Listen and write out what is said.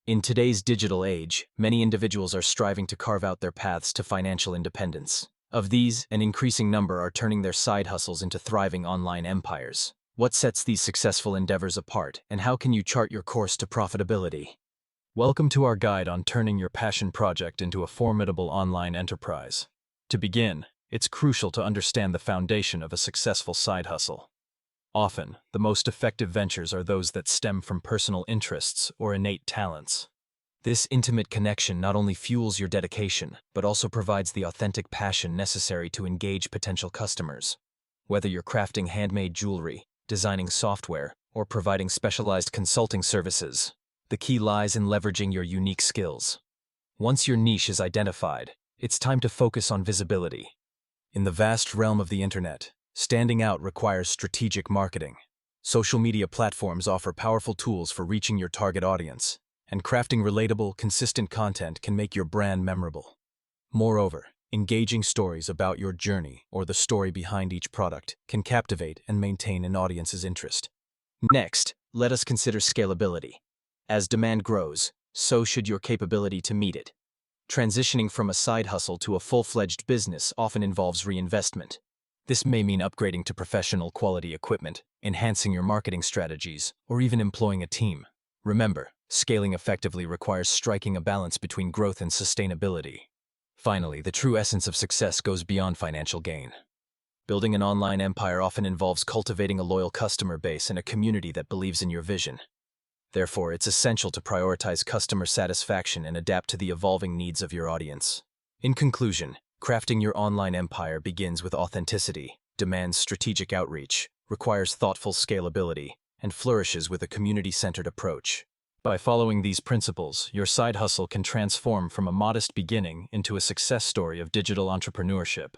In today's digital age, many individuals are striving to carve out their paths to financial independence. Of these, an increasing number are turning their side hustles into thriving online empires. What sets these successful endeavors apart, and how can you chart your course to profitability? Welcome to our guide on turning your passion project into a formidable online enterprise. To begin, it's crucial to understand the foundation of a successful side hustle. Often, the most effective ventures are those that stem from personal interests or innate talents. This intimate connection not only fuels your dedication, but also provides the authentic passion necessary to engage potential customers. Whether you're crafting handmade jewelry, designing software, or providing specialized consulting services, the key lies in leveraging your unique skills. Once your niche is identified, it's time to focus on visibility. In the vast realm of the internet, standing out requires strategic marketing. Social media platforms offer powerful tools for reaching your target audience, and crafting relatable, consistent content can make your brand memorable. Moreover, engaging stories about your journey or the story behind each product can captivate and maintain an audience's interest. Next, let us consider scalability. As demand grows, so should your capability to meet it. Transitioning from a side hustle to a full-fledged business often involves reinvestment. This may mean upgrading to professional quality equipment, enhancing your marketing strategies, or even employing a team. Remember, scaling effectively requires striking a balance between growth and sustainability. Finally, the true essence of success goes beyond financial gain. Building an online empire often involves cultivating a loyal customer base and a community that believes in your vision. Therefore, it's essential to prioritize customer satisfaction and adapt to the evolving needs of your audience. In conclusion, crafting your online empire begins with authenticity, demands strategic outreach, requires thoughtful scalability, and flourishes with a community-centered approach. By following these principles, your side hustle can transform from a modest beginning into a success story of digital entrepreneurship.